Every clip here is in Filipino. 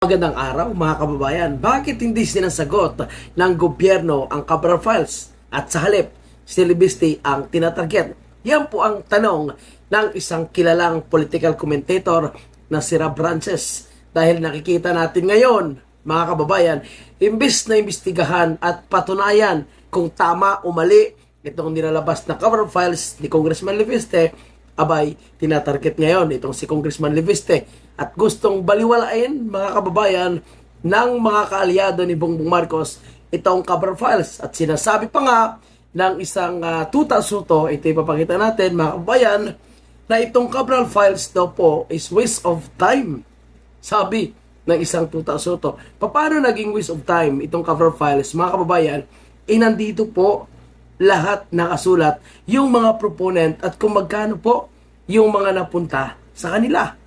Magandang araw mga kababayan. Bakit hindi sinasagot ng gobyerno ang Cabral Files at sa halip si Libiste ang tinatarget? Yan po ang tanong ng isang kilalang political commentator na si Rob Frances. Dahil nakikita natin ngayon mga kababayan, imbis na imbestigahan at patunayan kung tama o mali itong nilalabas na Cabral Files ni Congressman Libiste, abay, tinatarget ngayon itong si Congressman Libiste at gustong baliwalain mga kababayan ng mga kaalyado ni Bongbong Marcos itong Cabral Files. At sinasabi pa nga ng isang tuta suto, ito ipapakita natin mga kababayan, na itong Cabral Files daw po is waste of time. Sabi ng isang tuta suto. Paano naging waste of time itong Cabral Files mga kababayan? Nandito po lahat nakasulat yung mga proponent at kung magkano po yung mga napunta sa kanila.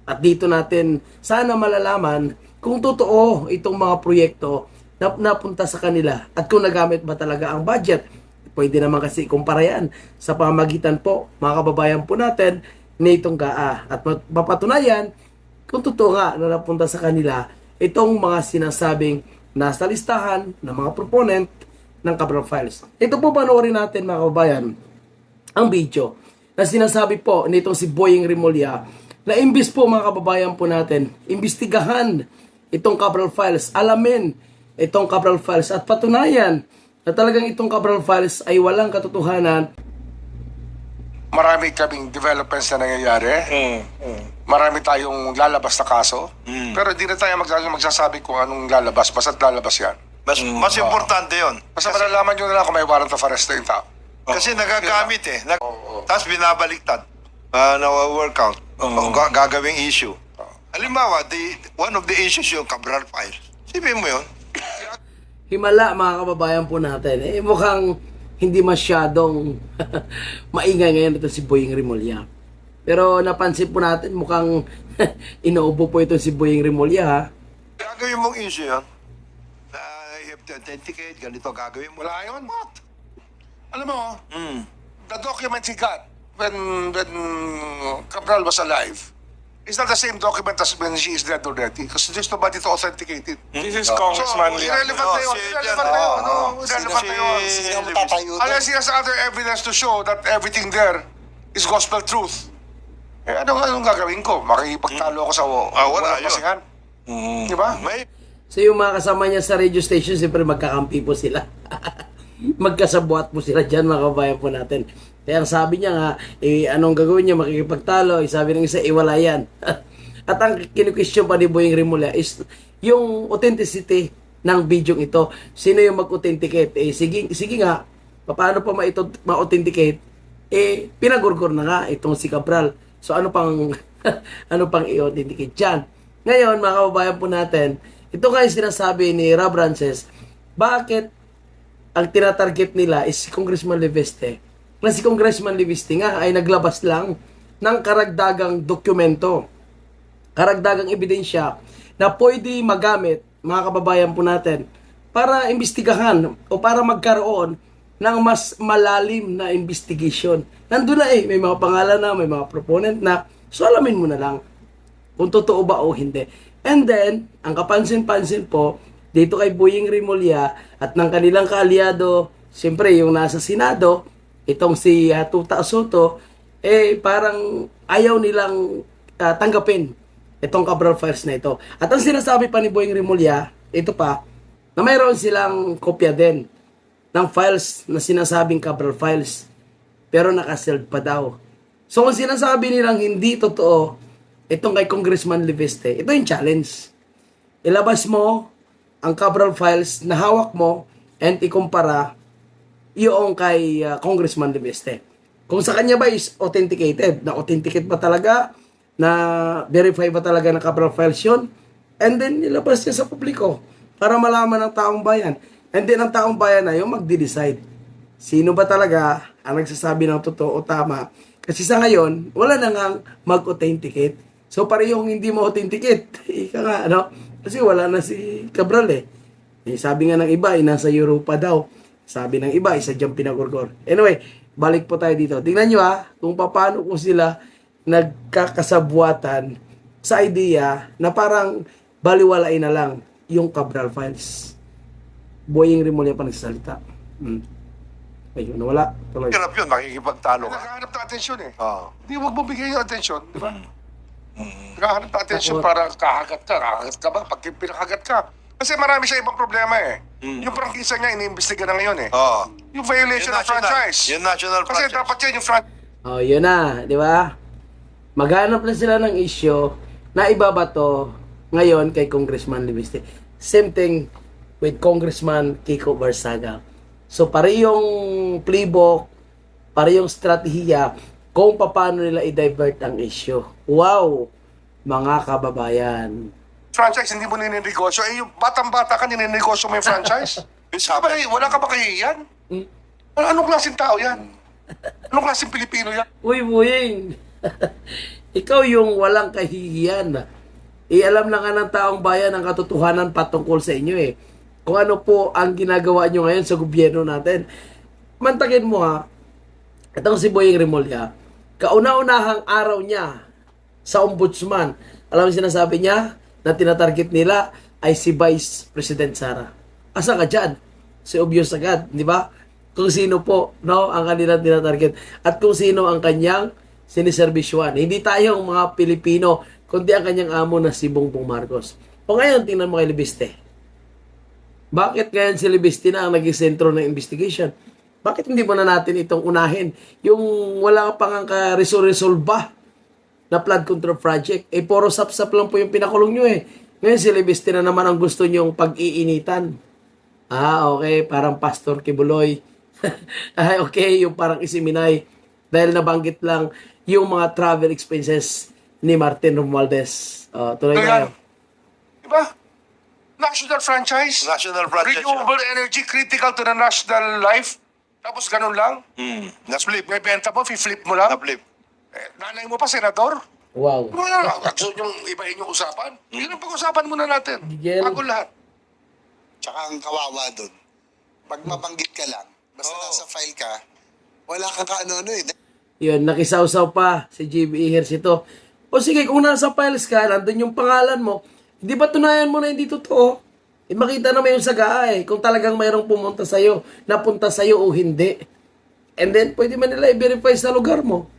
At dito natin sana malalaman kung totoo itong mga proyekto na napunta sa kanila at kung nagamit ba talaga ang budget. Pwede naman kasi ikumpara yan sa pamamagitan po mga kababayan po natin nitong GAA at mapatunayan kung totoo nga na napunta sa kanila itong mga sinasabing nasa listahan ng mga proponent ng Cabral Files. Ito po panoorin natin mga kababayan ang video na sinasabi po nitong si Boying Rimulya na imbis po mga kababayan po natin, imbestigahan itong Cabral Files, alamin itong Cabral Files at patunayan na talagang itong Cabral Files ay walang katotohanan. Marami kaming developments na nangyayari. Marami tayong lalabas na kaso. Pero hindi na tayo magsasabi kung anong lalabas. Basta't lalabas yan. Mas importante yun. Basta malalaman nyo na lang kung may warrant of arrest na yung tao. Kasi nagagamit eh. Tapos binabaliktad. Nawa-workout. Gagawing issue. Halimbawa, one of the issues yung Cabral Files. Sipin mo yun. Himala mga kababayan po natin. Mukhang hindi masyadong maingay ngayon ito si Boying Rimulya. Pero napansin po natin mukhang inuubo po ito si Boying Rimulya ha. Gagawin mong issue yun. You have to authenticate, ganito gagawin mo. Wala yun. What? Alam mo, the document he got when Cabral was alive is not the same document as when she is dead already because there's nobody to authenticate it. This is Congressman So, irrelevant na yun. Irrelevant na yun. Irrelevant na yun. Unless he has other evidence to show that everything there is gospel truth. Eh, anong gagawin ko? Makikipagtalo ako sa wala yun. pasingan? Di ba? May So yung mga kasama niya sa radio station, siyempre magkakampi po sila. Magkasabuat po sila dyan mga kabayan po natin. Kaya ang sabi niya nga, anong gagawin niya, makikipagtalo. Sabi ng isa, iwala yan. At ang kinu-question pa ni Boying Rimulya is yung authenticity ng video ito. Sino yung mag-authenticate? Sige nga, paano pa ma-authenticate? Pinagurgur na nga itong si Cabral. So ano pang ano pang i-authenticate dyan? Ngayon, mga kababayan po natin, ito nga yung sinasabi ni Rob Frances, bakit ang tinatarget nila is si Congressman Libiste? Na si Congressman Libiste nga ay naglabas lang ng karagdagang dokumento, karagdagang ebidensya na pwede magamit, mga kababayan po natin, para imbestigahan o para magkaroon ng mas malalim na investigation. Nandun na may mga pangalan na, may mga proponent na, so alamin mo na lang kung totoo ba o hindi. And then, ang kapansin-pansin po, dito kay Boying Rimulya at ng kanilang kaalyado, siyempre yung nasa Senado, itong si Tuta Soto, parang ayaw nilang tanggapin itong Cabral Files na ito. At ang sinasabi pa ni Boying Rimulya, ito pa, na mayroon silang kopya din ng files na sinasabing Cabral Files, pero nakasealed pa daw. So kung sinasabi nilang hindi totoo, itong kay Congressman Libiste, ito yung challenge. Ilabas mo ang Cabral Files na hawak mo and ikumpara yung kay Congressman Libiste. Kung sa kanya ba is authenticated, na authenticate ba talaga, na verify ba talaga na Cabral Files yun, and then ilabas niya sa publiko para malaman ng taong bayan. And then ang taong bayan na yung magde-decide. Sino ba talaga ang nagsasabi ng totoo o tama? Kasi sa ngayon, wala na ngang mag-authenticate. So parehong hindi mo authenticate. Ika nga, ano? Kasi wala na si Cabral sabi nga ng iba, nasa Europa daw. Sabi ng iba, isa dyan pinagurgor. Anyway, balik po tayo dito. Tingnan nyo kung paano ko sila nagkakasabuatan sa idea na parang baliwalain na lang yung Cabral Files. Boying Rimulya pa nagsasalita. Ayun, nawala. Tuloy. Hirap yun, makikipagtalo ka. Nakahanap ng atensyon eh. Oo. Hindi, wag mo bigay yung atensyon, di ba? Nakahanap ng atensyon para kakagat ka ba? Pag pinakagat ka. Kasi marami siya ibang problema eh. Yung prangkisa niya, iniimbestiga na ngayon eh. Oo. Yung violation of franchise. Yung national Kasi franchise. dapat yan yung franchise. Oh, yun na, di ba? Maghanap na sila ng issue na ibabato ngayon kay Congressman Libiste. Same thing with Congressman Kiko Barsaga. So, parehong playbook, parehong strategiya kung paano nila i-divert ang issue. Wow, mga kababayan. Franchise, hindi mo nininegosyo. Eh, yung batang-bata ka, nininegosyo mo yung franchise? Wala ka ba kahihiyan? Anong klaseng tao yan? Anong klaseng Pilipino yan? Uy, Buying! Ikaw yung walang kahihiyan. Alam na nga ng taong bayan ang katotohanan patungkol sa inyo eh. Kung ano po ang ginagawa nyo ngayon sa gobyerno natin. Mantakin mo ha, itong si Boying Rimulya, kauna-unahang araw niya sa ombudsman, alam mo sinasabi niya na tinatarget nila ay si Vice President Sara. Asa ka dyan? Si obvious agad, di ba? Kung sino po no, ang kanilang tinatarget at kung sino ang kanyang siniservisyoan. Hindi tayo ang mga Pilipino, kundi ang kanyang amo na si Bongbong Marcos. O ngayon, tingnan mo kay Libiste. Bakit ngayon si Libiste na ang naging sentro ng investigation? Bakit hindi mo na natin itong unahin? Yung wala pa nga ka-resolve na flood control project, eh puro sap-sap lang po yung pinakulong nyo eh. Ngayon si Libiste na naman ang gusto nyong pag-iinitan. Okay, parang Pastor Kibuloy. Okay, yung parang Isiminay. Dahil nabanggit lang yung mga travel expenses ni Martin Romualdez. Tuloy tayo. Diba? National franchise. National franchise. Renewable energy critical to the national life. Tapos ganun lang. Na-flip. May benta mo, flip mo lang. Na-flip. Nanay mo pa, senador. Wow. Gusto nyo ibahin yung usapan? Yun ang pag-usapan muna natin. Miguel. Bago lahat. Tsaka ang kawawa doon, pag mabanggit ka lang, basta nasa file ka, wala kang kaano-ano eh. Yun, nakisawsaw pa si JB Ejercito. O sige, kung nasa files ka, nandun yung pangalan mo, hindi ba tunayan mo na hindi totoo? Eh, makita naman yung sagaa eh, kung talagang mayroong pumunta sa'yo, napunta sa'yo o hindi. And then, pwede man nila i-verify sa lugar mo.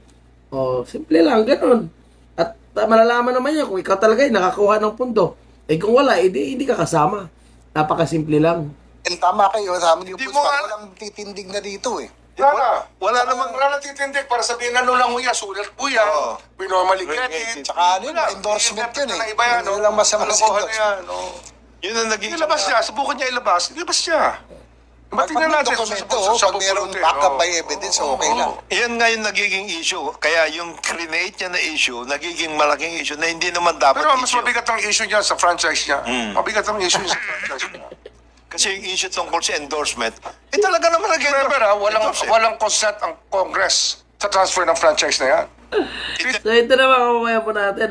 Simple lang, ganun. At malalaman naman yan kung ikaw talaga ay nakakuha ng pundo. Eh kung wala, hindi ka kasama. Napakasimple lang. And tama kayo, tama yung Di pulis, mo parang nga- walang titindig na dito eh. Wala namang... Wala titindig para sabihin ano lang uya, sulat buya, Oo. we normally get Get it. it. Tsaka ano yun, Wala. endorsement yun eh. Na iba yan, Yun lang masama sa Kalokohan na endorsement. yan, oh. Yun ang naging... Ilabas niya, subukan niya ilabas. Ilabas niya. Pag Tingnan may natin dokumento, sa pag merong bubulutin, backup oh. by evidence, okay lang. Yan nga yung nagiging issue. Kaya yung create niya na issue, nagiging malaking issue na hindi naman dapat Pero mas issue. mabigat ang issue niya sa franchise niya. Mabigat ang issue niya sa franchise niya. Kasi yung issue tungkol sa endorsement, talaga naman Remember ha, walang consent ang Congress sa transfer ng franchise na yan. So ito na mga kababayan po natin,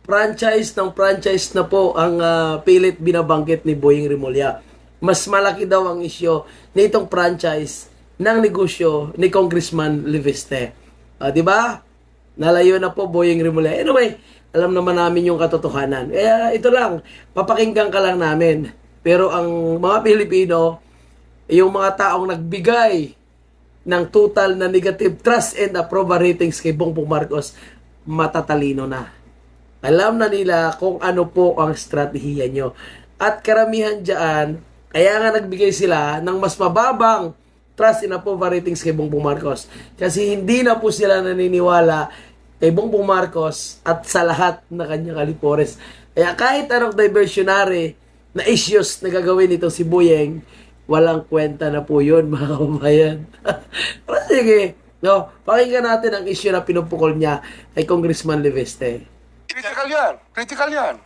franchise na po ang pilit binabanggit ni Boying Rimulya. Mas malaki daw ang isyo nitong franchise ng negosyo ni Congressman Libiste. Di ba? Nalayo na po Boying Rimulya. Anyway, alam naman namin yung katotohanan. Kaya ito lang, papakinggan ka lang namin. Pero ang mga Pilipino, yung mga taong nagbigay ng total na negative trust and approval ratings kay Bongbong Marcos, matatalino na. Alam na nila kung ano po ang strategiya nyo. At karamihan dyan, kaya nga nagbigay sila ng mas mababang trust and approval ratings kay Bongbong Marcos. Kasi hindi na po sila naniniwala kay Bongbong Marcos at sa lahat na kanyang kalipores. Kaya kahit anong diversionary na issues na gagawin nito si Boyeng, walang kwenta na po yun, mga kababayan. Pero sige, pakinggan natin ang issue na pinupukol niya kay Congressman Libiste. Critical yan. Critical yan.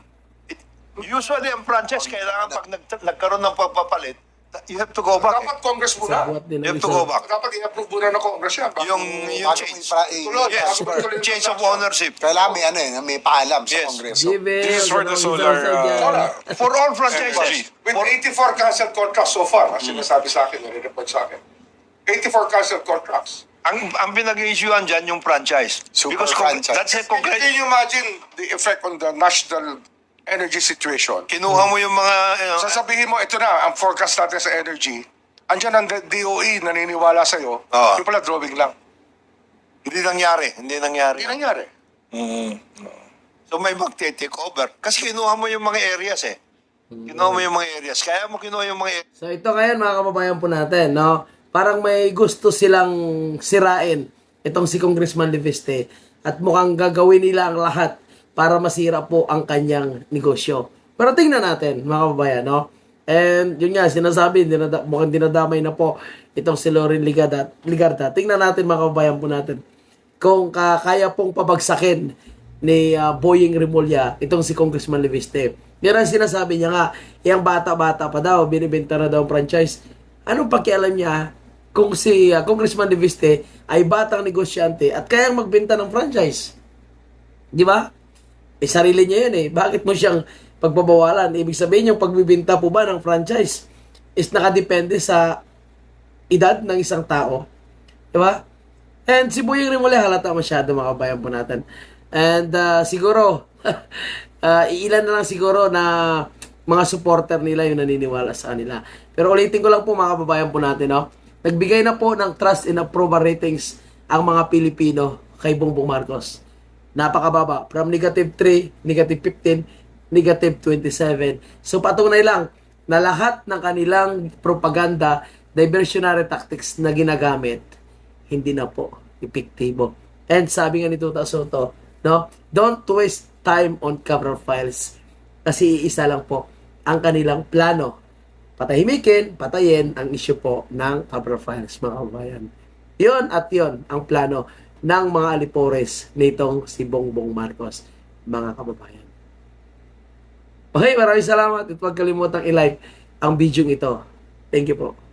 usually ang franchise, kailangan pag nagkaroon ng pagpapalit, you have to go back. Dapat Congress muna. Sabuat din You ang have to go isa. back. Dapat i-approve muna ng Congress yan. Yung Bago change. Tulad. Yes, Tuloy- change of ownership. Kailangan may ano may paalam sa Yes. Kongreso. Give it. This is for the solar, For all franchises. With 84 canceled contracts so far, sinasabi sa akin, nire-report sa akin. 84 canceled contracts. Ang pinag-i-issuean dyan yung franchise. Super Because franchise. that's a Can you imagine the effect on the national energy situation. Kinuha mo yung mga... Sasabihin mo, ito na, ang forecast natin sa energy. Andyan ang DOE, naniniwala sa'yo. Oo. Yung pala, drawing lang. hindi nangyari. Hindi nangyari. So may magte-take over. Kasi kinuha mo yung mga areas eh. Kinuha mo yung mga areas. Kaya mo kinuha yung mga areas. So ito ngayon mga kababayan po natin, no? Parang may gusto silang sirain itong si Congressman Leviste at mukhang gagawin nila ang lahat para masira po ang kanyang negosyo. Pero tingnan natin mga kababayan, no? And yun nga, sinasabi, mukhang dinadamay na po itong si Loren Ligarda. Tingnan natin mga kababayan po natin kung kaya pong pabagsakin ni Boying Rimulya itong si Congressman Leviste. Yan ang sinasabi niya nga, yung bata-bata pa daw, binibenta na daw ang franchise. Anong pakialam niya kung si Congressman Leviste ay batang negosyante at kayang magbenta ng franchise? Di ba? Sarili niya yun eh. Bakit mo siyang pagbabawalan? Ibig sabihin yung pagbibenta po ba ng franchise is nakadepende sa edad ng isang tao. Di ba? And si Boying Rimulya halata masyado mga kabayan po natin. And siguro, iilan na lang siguro na mga supporter nila yung naniniwala sa kanila. Pero ulitin ko lang po mga kababayan po natin, no? Nagbigay na po ng trust and approval ratings ang mga Pilipino kay Bongbong Marcos. Napakababa. From -3, -15, -27. So patunay lang na lahat ng kanilang propaganda, diversionary tactics na ginagamit, hindi na po epektibo. And sabi nga ni Tuta Soto, no? Don't waste time on Cabral Files. Kasi isa lang po ang kanilang plano. Patayin ang issue po ng Cabral Files, mga kabayan. Yun at yun ang plano ng mga alipores nitong si Bongbong Marcos, mga kababayan. Okay, maraming salamat at huwag kalimutang i-like ang video ito. Thank you po.